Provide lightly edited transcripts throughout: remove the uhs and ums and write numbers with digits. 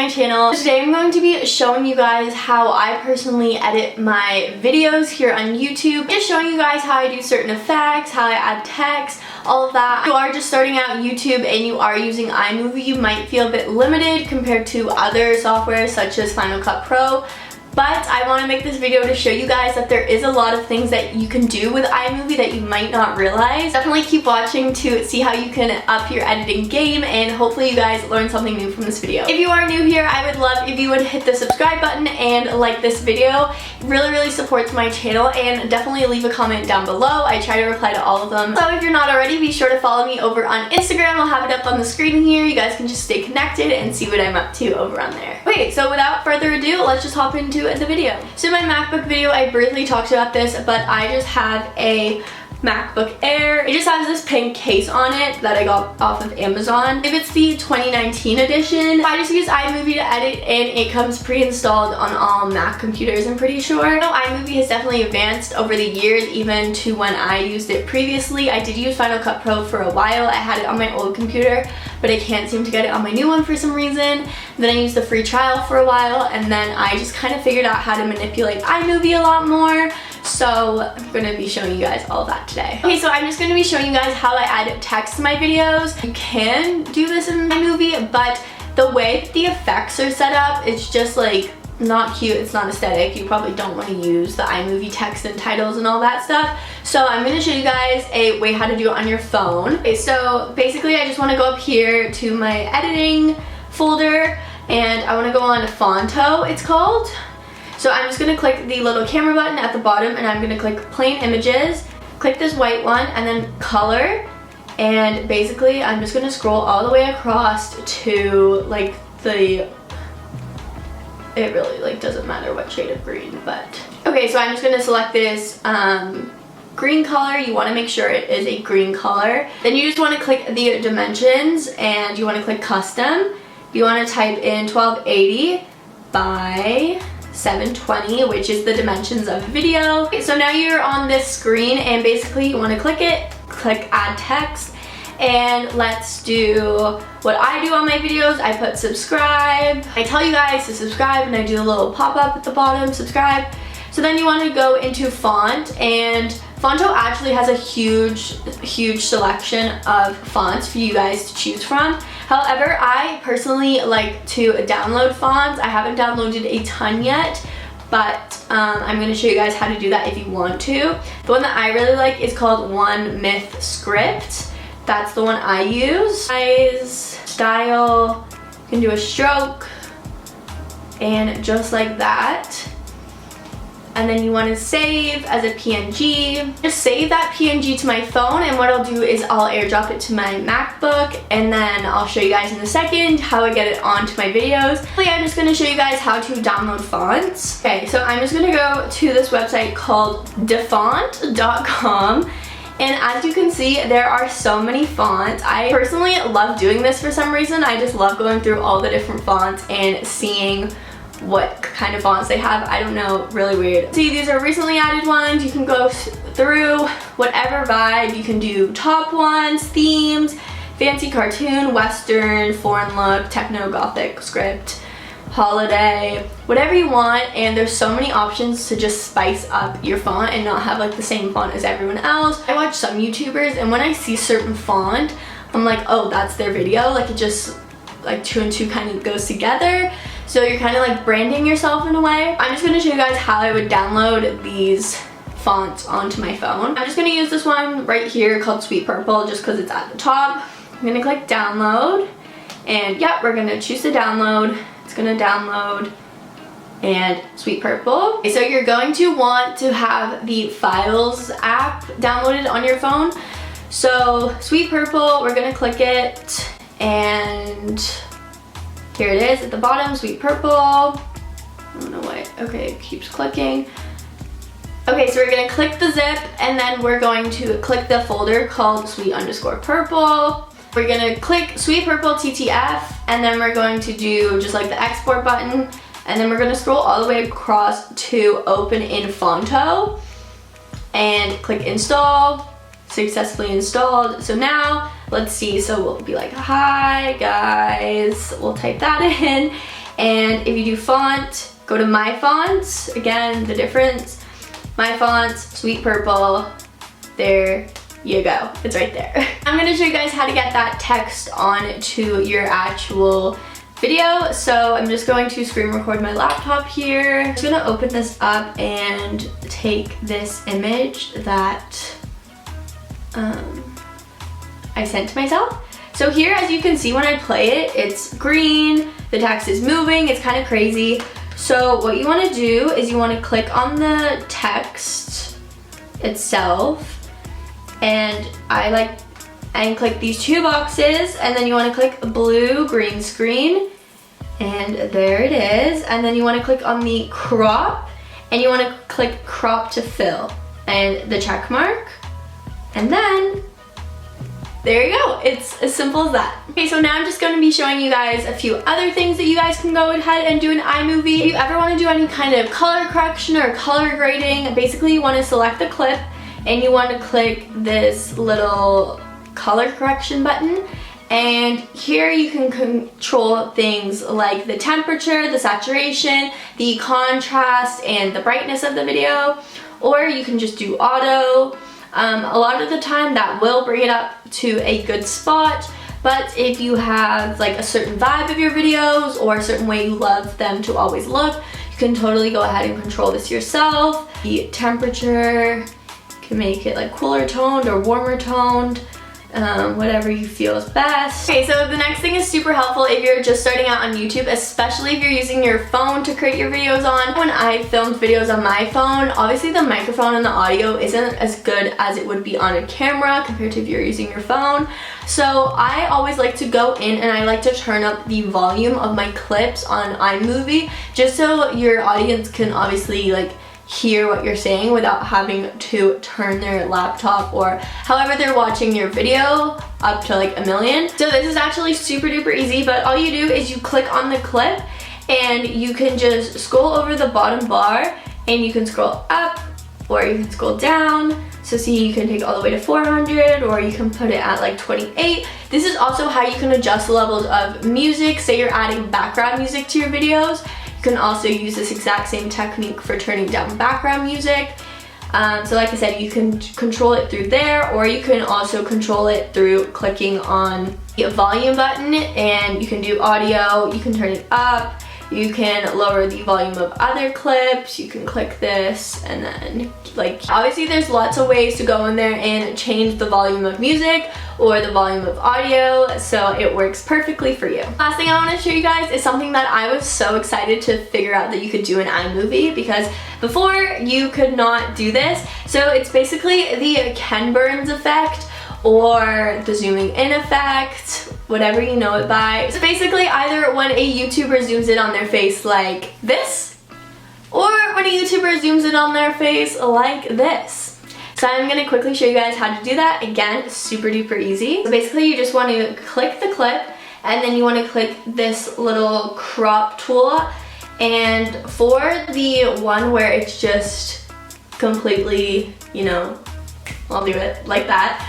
my channel. Today I'm going to be showing you guys how I personally edit my videos here on YouTube. Just showing you guys how I do certain effects, how I add text, all of that. If you are just starting out YouTube and you are using iMovie, you might feel a bit limited compared to other software such as Final Cut Pro. But I want to make this video to show you guys that there is a lot of things that you can do with iMovie that you might not realize. Definitely keep watching to see how you can up your editing game, and hopefully you guys learn something new from this video. If you are new here, I would love if you would hit the subscribe button and like this video. It really supports my channel, and definitely leave a comment down below. I try to reply to all of them. So if you're not already, be sure to follow me over on Instagram. I'll have it up on the screen here. You guys can just stay connected and see what I'm up to over on there. Okay, so without further ado, let's just hop into the video. So in my MacBook video, I briefly talked about this, but I just have a MacBook Air. It just has this pink case on it that I got off of Amazon. If it's the 2019 edition, I just use iMovie to edit, and it comes pre-installed on all Mac computers, I'm pretty sure. So iMovie has definitely advanced over the years, even to when I used it previously. I did use Final Cut Pro for a while. I had it on my old computer, but I can't seem to get it on my new one for some reason. Then I used the free trial for a while, and then I just kind of figured out how to manipulate iMovie a lot more. So I'm going to be showing you guys all of that today. Okay, so I'm just going to be showing you guys how I add text to my videos. You can do this in iMovie, but the way the effects are set up, it's just like not cute, it's not aesthetic. You probably don't want to use the iMovie text and titles and all that stuff. So I'm going to show you guys a way how to do it on your phone. Okay, so basically I just want to go up here to my editing folder, and I want to go on Fonto, it's called. So I'm just going to click the little camera button at the bottom, and I'm going to click plain images, click this white one, and then color. And basically I'm just going to scroll all the way across to like it really like doesn't matter what shade of green, but okay, so I'm just going to select this green color. You want to make sure it is a green color. Then you just want to click the dimensions, and you want to click custom. You want to type in 1280 by 720, which is the dimensions of the video. Okay, so now you're on this screen, and basically you want to click it, click add text, and let's do what I do on my videos. I put subscribe. I tell you guys to subscribe, and I do a little pop-up at the bottom, subscribe. So then you want to go into font, and Fonto actually has a huge selection of fonts for you guys to choose from. However, I personally like to download fonts. I haven't downloaded a ton yet, but I'm going to show you guys how to do that if you want to. The one that I really like is called One Myth Script. That's the one I use. Size, style, you can do a stroke, and just like that. And then you want to save as a PNG. Just save that PNG to my phone, and what I'll do is I'll airdrop it to my MacBook, and then I'll show you guys in a second how I get it onto my videos. So yeah, I'm just going to show you guys how to download fonts. Okay, so I'm just going to go to this website called defont.com. And as you can see, there are so many fonts. I personally love doing this for some reason. I just love going through all the different fonts and seeing what kind of fonts they have. I don't know, really weird. See, these are recently added ones. You can go through whatever vibe. You can do top ones, themes, fancy cartoon, western, foreign look, techno, gothic, script, holiday, whatever you want. And there's so many options to just spice up your font and not have like the same font as everyone else. I watch some YouTubers, and when I see certain font, I'm like, oh, that's their video. Like, it just like 2 and 2 kind of goes together. So you're kind of like branding yourself in a way. I'm just going to show you guys how I would download these fonts onto my phone. I'm just going to use this one right here called Sweet Purple, just because it's at the top. I'm going to click download, and yep, we're going to choose to download. It's going to download, and Sweet Purple. Okay, so you're going to want to have the Files app downloaded on your phone. So Sweet Purple, we're going to click it, and here it is at the bottom, Sweet Purple. I don't know why. Okay, it keeps clicking. Okay, so we're gonna click the zip, and then we're going to click the folder called Sweet_Purple. We're gonna click Sweet Purple TTF, and then we're going to do just like the export button, and then we're gonna scroll all the way across to open in Fonto, and click install. Successfully installed. So now let's see, so we'll be like, hi guys, we'll type that in, And if you do font, go to My Fonts. Again, the difference. My Fonts, Sweet Purple. There you go. It's right there. I'm gonna show you guys how to get that text onto your actual video. So I'm just going to screen record my laptop here. I'm just gonna open this up and take this image that I sent to myself. So here, as you can see when I play it, it's green, the text is moving, it's kind of crazy. So what you want to do is you want to click on the text itself, and click these two boxes, and then you want to click blue green screen, and there it is. And then you want to click on the crop, and you want to click crop to fill and the check mark, and then there you go. It's as simple as that. Okay, so now I'm just going to be showing you guys a few other things that you guys can go ahead and do in iMovie. If you ever want to do any kind of color correction or color grading, basically you want to select the clip and you want to click this little color correction button. And here you can control things like the temperature, the saturation, the contrast, and the brightness of the video. Or you can just do auto. A lot of the time that will bring it up to a good spot, but if you have like a certain vibe of your videos or a certain way you love them to always look, you can totally go ahead and control this yourself. The temperature, you can make it like cooler toned or warmer toned. Whatever you feel is best. Okay, so the next thing is super helpful if you're just starting out on YouTube, especially if you're using your phone to create your videos on. When I filmed videos on my phone, obviously the microphone and the audio isn't as good as it would be on a camera compared to if you're using your phone. So I always like to go in and I like to turn up the volume of my clips on iMovie, just so your audience can obviously like hear what you're saying without having to turn their laptop or however they're watching your video up to like 1,000,000. So this is actually super duper easy, but all you do is you click on the clip and you can just scroll over the bottom bar and you can scroll up or you can scroll down. So see, you can take all the way to 400 or you can put it at like 28. This is also how you can adjust the levels of music. Say you're adding background music to your videos. You can also use this exact same technique for turning down background music. So like I said, you can control it through there, or you can also control it through clicking on the volume button, and you can do audio, you can turn it up, you can lower the volume of other clips, you can click this, and then like obviously there's lots of ways to go in there and change the volume of music or the volume of audio, so it works perfectly for you. Last thing I want to show you guys is something that I was so excited to figure out that you could do in iMovie, because before you could not do this. So it's basically the Ken Burns effect or the zooming in effect, whatever you know it by. So basically either when a YouTuber zooms in on their face like this, or when a YouTuber zooms in on their face like this. So I'm gonna quickly show you guys how to do that. Again, super duper easy. So basically you just want to click the clip and then you want to click this little crop tool, and for the one where it's just completely, you know, I'll do it like that,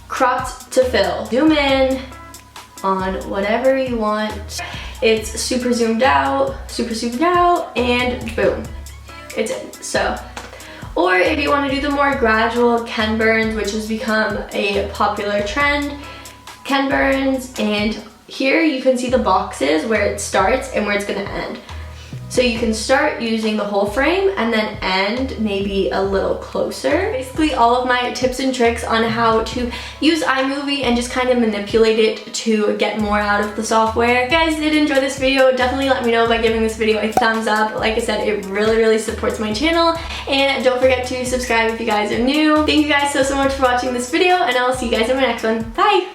cropped to fill. Zoom in on whatever you want. It's super zoomed out, and boom, it's in. So, or if you want to do the more gradual Ken Burns, which has become a popular trend, Ken Burns, and here you can see the boxes where it starts and where it's gonna end. So you can start using the whole frame and then end maybe a little closer. Basically all of my tips and tricks on how to use iMovie and just kind of manipulate it to get more out of the software. If you guys did enjoy this video, definitely let me know by giving this video a thumbs up. Like I said, it really supports my channel. And don't forget to subscribe if you guys are new. Thank you guys so much for watching this video, and I'll see you guys in my next one. Bye!